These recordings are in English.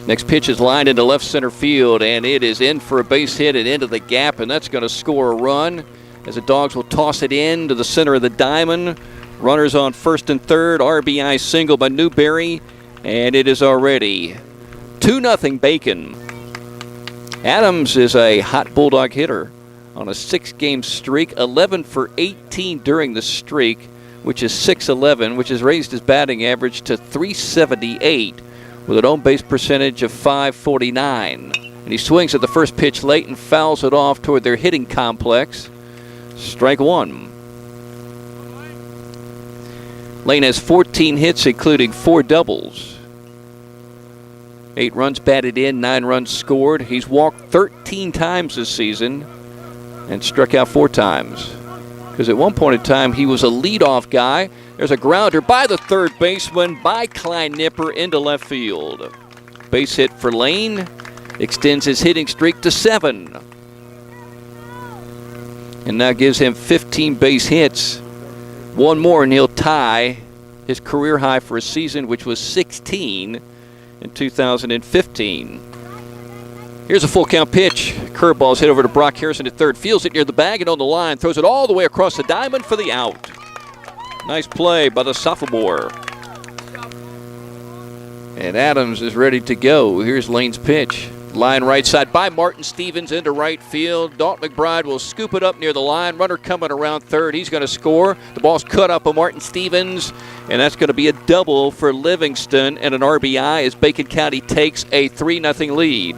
Next pitch is lined into left center field, and it is in for a base hit and into the gap, and that's going to score a run as the Dogs will toss it in to the center of the diamond. Runners on first and third. RBI single by Newberry, and it is already 2-0 Bacon. Adams is a hot Bulldog hitter on a 6-game streak, 11 for 18 during the streak, which is .611, which has raised his batting average to .378 with an on-base percentage of .549. And he swings at the first pitch late and fouls it off toward their hitting complex. Strike one. Lane has 14 hits, including 4 doubles. 8 runs batted in, 9 runs scored. He's walked 13 times this season and struck out 4 times. Because at one point in time, he was a leadoff guy. There's a grounder by the third baseman by Klein-Nipper into left field. Base hit for Lane. Extends his hitting streak to 7. And now gives him 15 base hits. One more and he'll tie his career high for a season, which was 16 in 2015. Here's a full count pitch. Curveball's hit over to Brock Harrison at third. Feels it near the bag and on the line. Throws it all the way across the diamond for the out. Nice play by the sophomore. And Adams is ready to go. Here's Lane's pitch. Line right side by Martin Stevens into right field. Dalton McBride will scoop it up near the line. Runner coming around third. He's going to score. The ball's cut up by Martin Stevens, and that's going to be a double for Livingston and an RBI as Bacon County takes a 3-0 lead.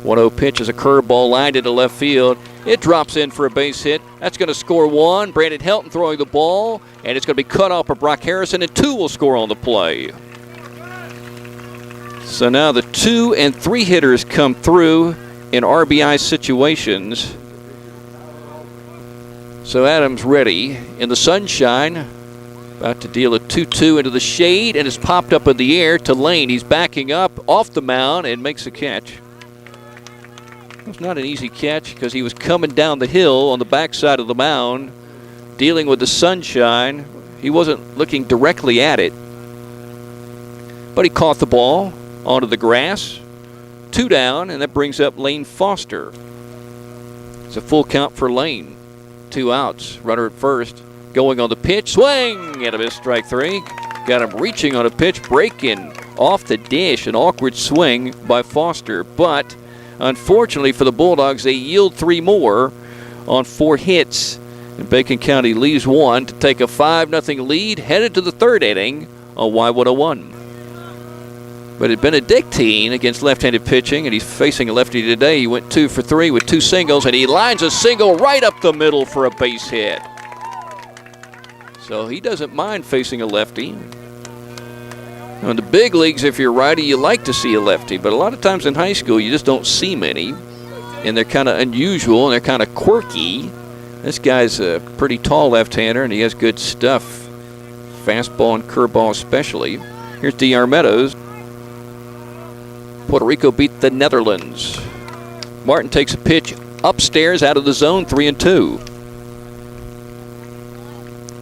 1-0 pitch is a curveball lined into left field. It drops in for a base hit. That's going to score 1. Brandon Helton throwing the ball, and it's going to be cut off by Brock Harrison, and 2 will score on the play. So now the 2 and 3 hitters come through in RBI situations. So Adams ready in the sunshine, about to deal a 2-2 into the shade, and it's popped up in the air to Lane. He's backing up off the mound and makes a catch. It's not an easy catch because he was coming down the hill on the backside of the mound, dealing with the sunshine. He wasn't looking directly at it, but he caught the ball onto the grass. 2 down, and that brings up Lane Foster. It's a full count for Lane. 2 outs. Runner at first. Going on the pitch. Swing! And a miss, strike 3. Got him reaching on a pitch. Breaking off the dish. An awkward swing by Foster. But unfortunately for the Bulldogs, they yield 3 more on 4 hits. And Bacon County leaves 1 to take a 5-0 lead. Headed to the 3rd inning on Y101. But at Benedictine against left-handed pitching, and he's facing a lefty today. He went 2 for 3 with 2 singles, and he lines a single right up the middle for a base hit. So he doesn't mind facing a lefty. Now in the big leagues, if you're righty, you like to see a lefty, but a lot of times in high school, you just don't see many, and they're kind of unusual, and they're kind of quirky. This guy's a pretty tall left-hander, and he has good stuff. Fastball and curveball especially. Here's D.R. Meadows. Puerto Rico beat the Netherlands. Martin takes a pitch upstairs out of the zone, 3-2.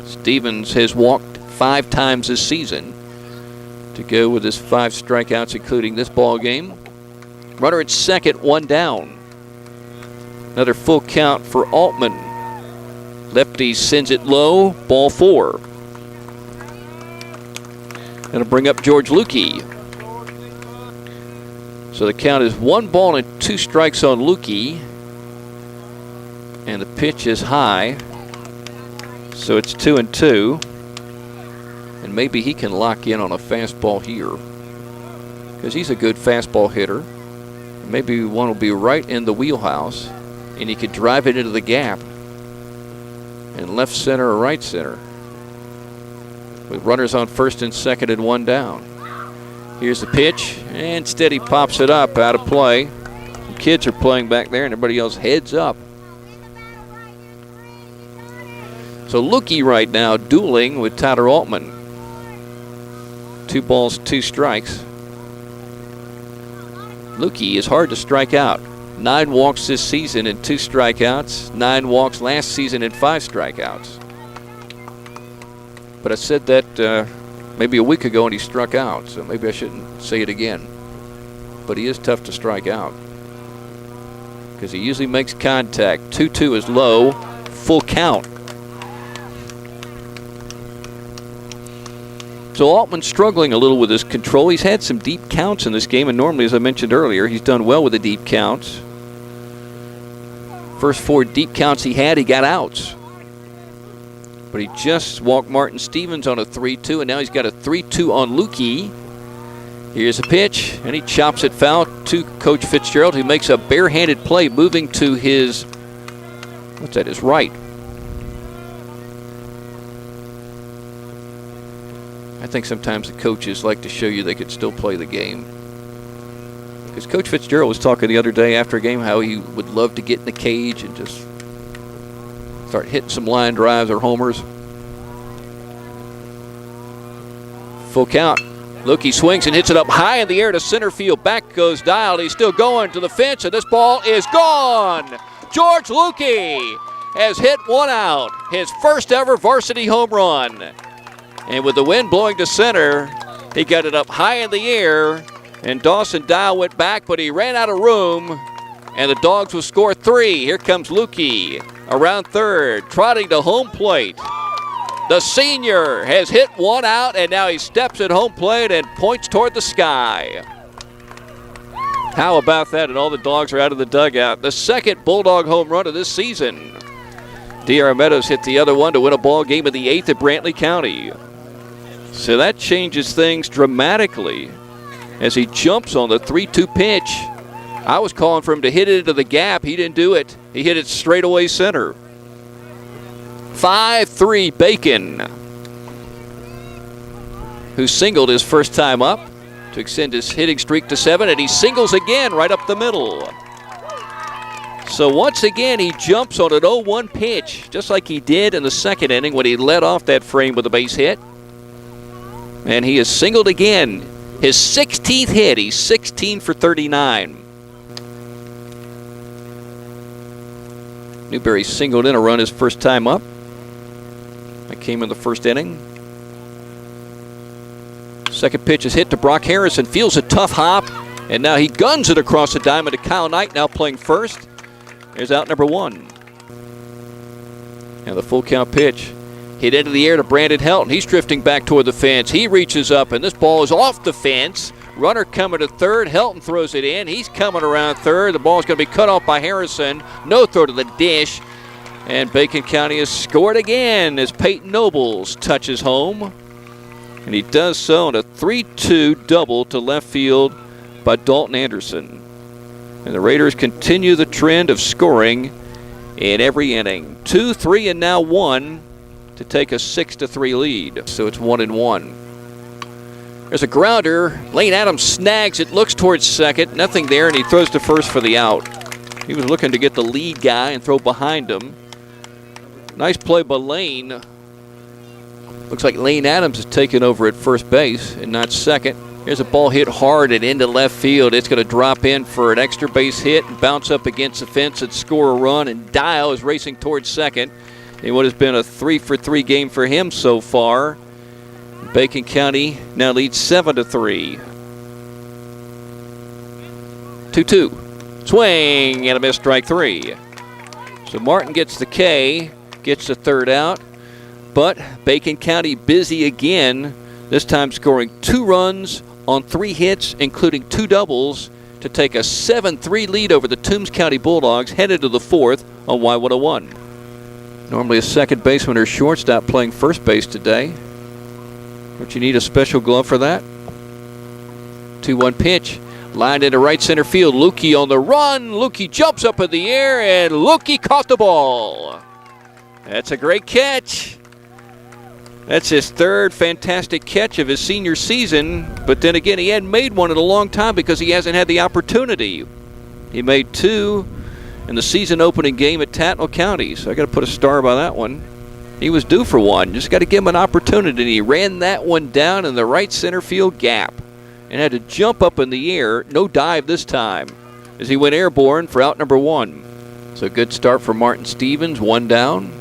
Stevens has walked 5 times this season to go with his 5 strikeouts, including this ball game. Runner at second, 1 down. Another full count for Altman. Lefty sends it low, ball 4. That'll bring up George Lukey. So the count is 1 ball and 2 strikes on Lukey. And the pitch is high. So it's 2-2. And maybe he can lock in on a fastball here, because he's a good fastball hitter. Maybe one will be right in the wheelhouse, and he could drive it into the gap in left center or right center with runners on first and second and 1 down. Here's the pitch, and instead he pops it up out of play. Some kids are playing back there, and everybody else heads up. So Lukey right now dueling with Tyler Altman. 2 balls, 2 strikes. Lukey is hard to strike out. 9 walks this season and 2 strikeouts. 9 walks last season and 5 strikeouts. But I said that maybe a week ago and he struck out, so maybe I shouldn't say it again. But he is tough to strike out because he usually makes contact. 2-2 is low, full count. So Altman's struggling a little with his control. He's had some deep counts in this game, and normally, as I mentioned earlier, he's done well with the deep counts. First 4 deep counts he had, he got outs. But he just walked Martin Stevens on a 3-2, and now he's got a 3-2 on Lukey. Here's a pitch, and he chops it foul to Coach Fitzgerald, who makes a barehanded play, moving to his, what's that, his right. I think sometimes the coaches like to show you they could still play the game. Because Coach Fitzgerald was talking the other day after a game how he would love to get in the cage and just start hitting some line drives or homers. Full count. Lukey swings and hits it up high in the air to center field. Back goes Dial. He's still going to the fence, and this ball is gone. George Lukey has hit one out. His first ever varsity home run. And with the wind blowing to center, he got it up high in the air, and Dawson Dial went back, but he ran out of room, and the Dogs will score 3. Here comes Lukey around third, trotting to home plate. The senior has hit one out, and now he steps at home plate and points toward the sky. How about that? And all the Dogs are out of the dugout. The second Bulldog home run of this season. D.R. Meadows hit the other one to win a ball game in the 8th at Brantley County. So that changes things dramatically as he jumps on the 3-2 pitch. I was calling for him to hit it into the gap. He didn't do it. He hit it straight away center. 5-3 Bacon, who singled his first time up to extend his hitting streak to 7, and he singles again right up the middle. So once again, he jumps on an 0-1 pitch, just like he did in the second inning when he led off that frame with a base hit. And he has singled again. His 16th hit. He's 16 for 39. Newberry singled in a run his first time up. That came in the first inning. Second pitch is hit to Brock Harrison. Feels a tough hop. And now he guns it across the diamond to Kyle Knight, now playing first. There's out number 1. And the full count pitch. Hit into the air to Brandon Helton. He's drifting back toward the fence. He reaches up, and this ball is off the fence. Runner coming to third. Helton throws it in. He's coming around third. The ball's going to be cut off by Harrison. No throw to the dish. And Bacon County has scored again as Peyton Nobles touches home. And he does so on a 3-2 double to left field by Dalton Anderson. And the Raiders continue the trend of scoring in every inning. 2, 3, and now 1 to take a 6-3 lead. So it's 1-1. There's a grounder. Lane Adams snags it, looks towards second. Nothing there, and he throws to first for the out. He was looking to get the lead guy and throw behind him. Nice play by Lane. Looks like Lane Adams is taking over at first base and not second. Here's a ball hit hard and into left field. It's going to drop in for an extra base hit and bounce up against the fence and score a run. And Dial is racing towards second in what has been a 3-for-3 game for him so far. Bacon County now leads 7-3. 2-2. Swing and a miss, strike 3. So Martin gets the K, gets the third out. But Bacon County busy again, this time scoring 2 runs on 3 hits, including 2 doubles, to take a 7-3 lead over the Toombs County Bulldogs, headed to the 4th on Y101. Normally a second baseman or shortstop playing first base today. Don't you need a special glove for that? 2-1 pitch. Lined into right center field. Lukey on the run. Lukey jumps up in the air, and Lukey caught the ball. That's a great catch. That's his 3rd fantastic catch of his senior season. But then again, he hadn't made one in a long time because he hasn't had the opportunity. He made 2 in the season opening game at Tattnall County. So I got to put a star by that one. He was due for one. Just got to give him an opportunity. He ran that one down in the right center field gap and had to jump up in the air. No dive this time as he went airborne for out number 1. So good start for Martin Stevens. 1 down.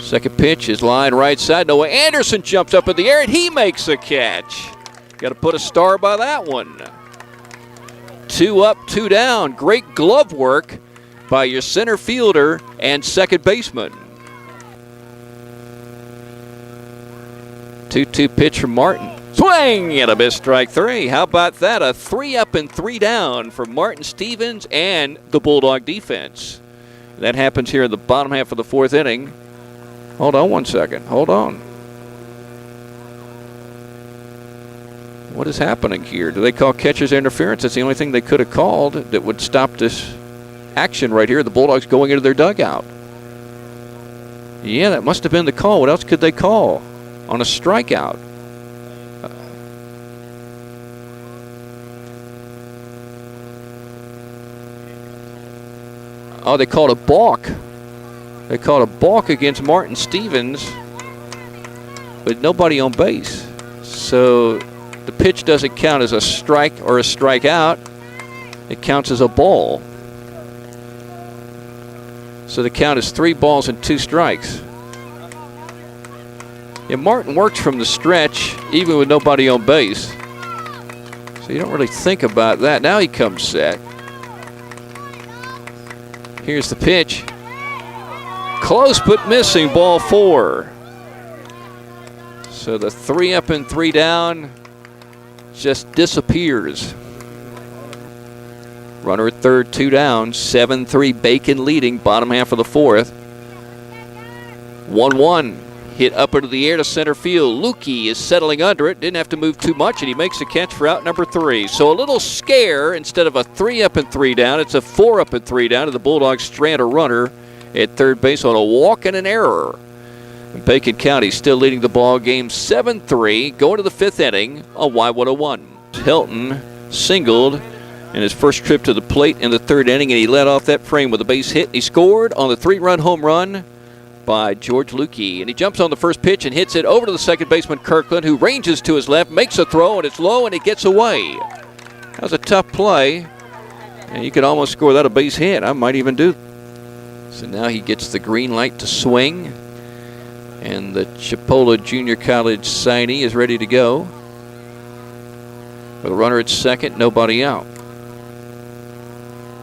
Second pitch is line right side. Noah Anderson jumps up in the air and he makes a catch. Got to put a star by that one. 2 up, 2 down. Great glove work by your center fielder and second baseman. 2-2 pitch from Martin. Swing and a miss, strike 3. How about that? A 3 up and 3 down from Martin Stevens and the Bulldog defense. That happens here in the bottom half of the 4th inning. Hold on one second. Hold on. What is happening here? Do they call catcher's interference? That's the only thing they could have called that would stop this action right here. The Bulldogs going into their dugout. Yeah, that must have been the call. What else could they call on a strikeout? Oh, they called a balk. They called a balk against Martin Stevens with nobody on base. So the pitch doesn't count as a strike or a strikeout. It counts as a ball. So the count is 3 balls and 2 strikes. Yeah, Martin works from the stretch even with nobody on base. So you don't really think about that. Now he comes set. Here's the pitch. Close but missing, ball 4. So the 3 up and 3 down just disappears. Runner at third, 2 down, 7-3 Bacon leading, bottom half of the 4th. 1-1. Hit up into the air to center field. Lukey is settling under it. Didn't have to move too much, and he makes a catch for out number 3. So a little scare. Instead of a 3 up and 3 down, it's a 4 up and 3 down, and the Bulldogs strand a runner at third base on a walk and an error. And Bacon County still leading the ball game 7-3, going to the 5th inning on Y101. Hilton singled in his first trip to the plate in the 3rd inning, and he led off that frame with a base hit. He scored on the 3-run home run by George Lukey, and he jumps on the first pitch and hits it over to the second baseman Kirkland, who ranges to his left, makes a throw, and it's low, and it gets away. That was a tough play, and you could almost score that a base hit. I might even do. So now he gets the green light to swing, and the Chipola Junior College signee is ready to go. With a runner at second, nobody out.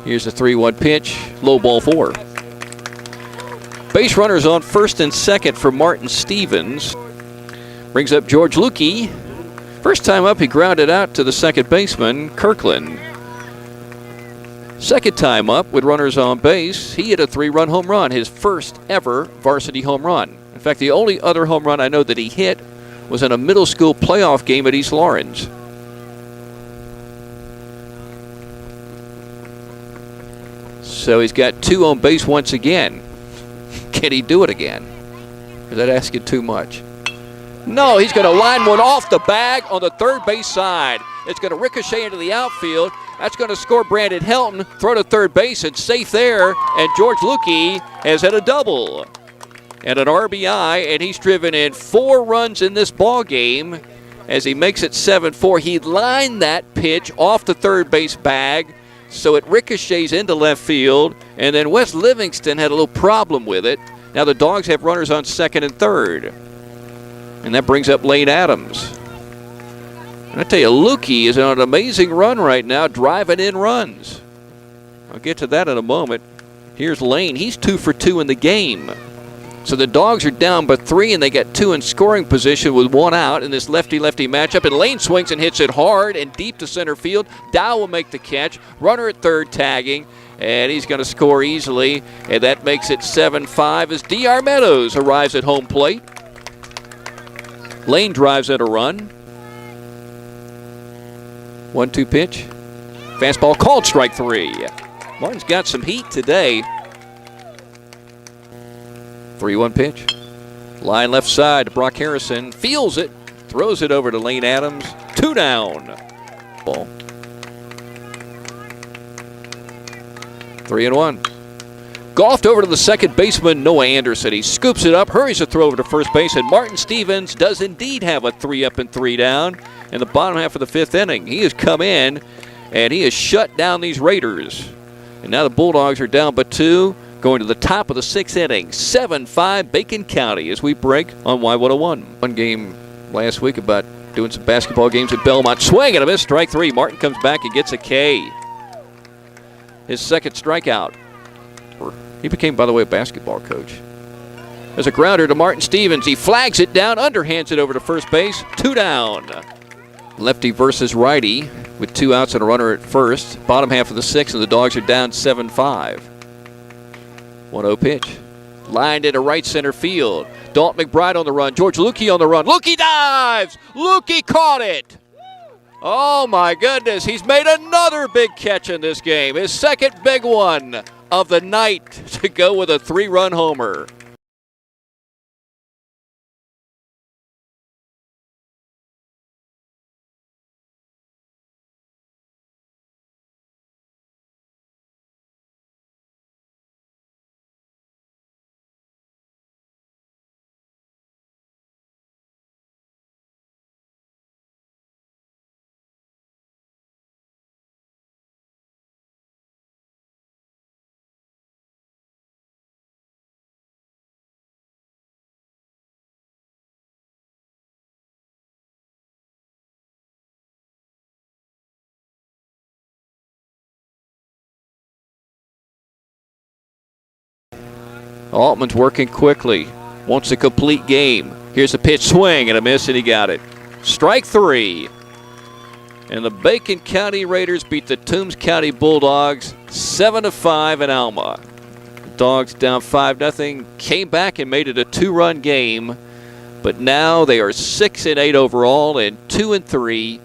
Here's the 3-1 pitch, low ball 4. Base runners on first and second for Martin Stevens. Brings up George Lukey. First time up, he grounded out to the second baseman, Kirkland. Second time up with runners on base, he hit a 3-run home run, his first ever varsity home run. In fact, the only other home run I know that he hit was in a middle school playoff game at East Lawrence. So he's got 2 on base once again. Can he do it again? Is that asking too much? No, he's going to line one off the bag on the third base side. It's going to ricochet into the outfield. That's going to score Brandon Helton. Throw to third base and safe there. And George Lukey has had a double and an RBI, and he's driven in 4 runs in this ball game as he makes it 7-4. He lined that pitch off the third base bag, so it ricochets into left field, and then Wes Livingston had a little problem with it. Now the Dogs have runners on second and third, and that brings up Lane Adams. And I tell you, Lukey is on an amazing run right now, driving in runs. I'll get to that in a moment. Here's Lane. He's 2 for 2 in the game. So the Dogs are down by 3, and they got 2 in scoring position with 1 out in this lefty-lefty matchup. And Lane swings and hits it hard and deep to center field. Dow will make the catch. Runner at third tagging, and he's going to score easily. And that makes it 7-5 as D.R. Meadows arrives at home plate. Lane drives at a run. 1-2 pitch. Fastball called, strike 3. Martin's got some heat today. 3-1 pitch. Line left side to Brock Harrison. Feels it. Throws it over to Lane Adams. 2 down. Ball. 3-1. Golfed over to the second baseman, Noah Anderson. He scoops it up, hurries to throw over to first base, and Martin Stevens does indeed have a 3 up and 3 down in the bottom half of the 5th inning. He has come in, and he has shut down these Raiders. And now the Bulldogs are down by 2. going to the top of the 6th inning. 7-5 Bacon County as we break on Y101. One game last week about doing some basketball games at Belmont. Swing and a miss, strike 3. Martin comes back and gets a K. His second strikeout. He became, by the way, a basketball coach. There's a grounder to Martin Stevens. He flags it down, underhands it over to first base. 2 down. Lefty versus righty with 2 outs and a runner at first. Bottom half of the 6th, and the Dogs are down 7-5. 1-0 pitch. Lined into right center field. Dalton McBride on the run. George Lukey on the run. Lukey dives! Lukey caught it! Oh my goodness, he's made another big catch in this game. His second big one of the night to go with a 3-run homer. Altman's working quickly. Wants a complete game. Here's a pitch, swing and a miss, and he got it. Strike 3. And the Bacon County Raiders beat the Toombs County Bulldogs 7-5 in Alma. The Dogs down 5-0. Came back and made it a 2-run game. But now they are 6-8 overall and 2-3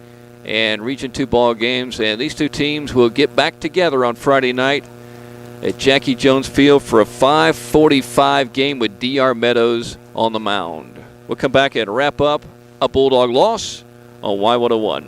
in Region 2 ball games. And these two teams will get back together on Friday night at Jackie Jones Field for a 5:45 game with D.R. Meadows on the mound. We'll come back and wrap up a Bulldog loss on Y101.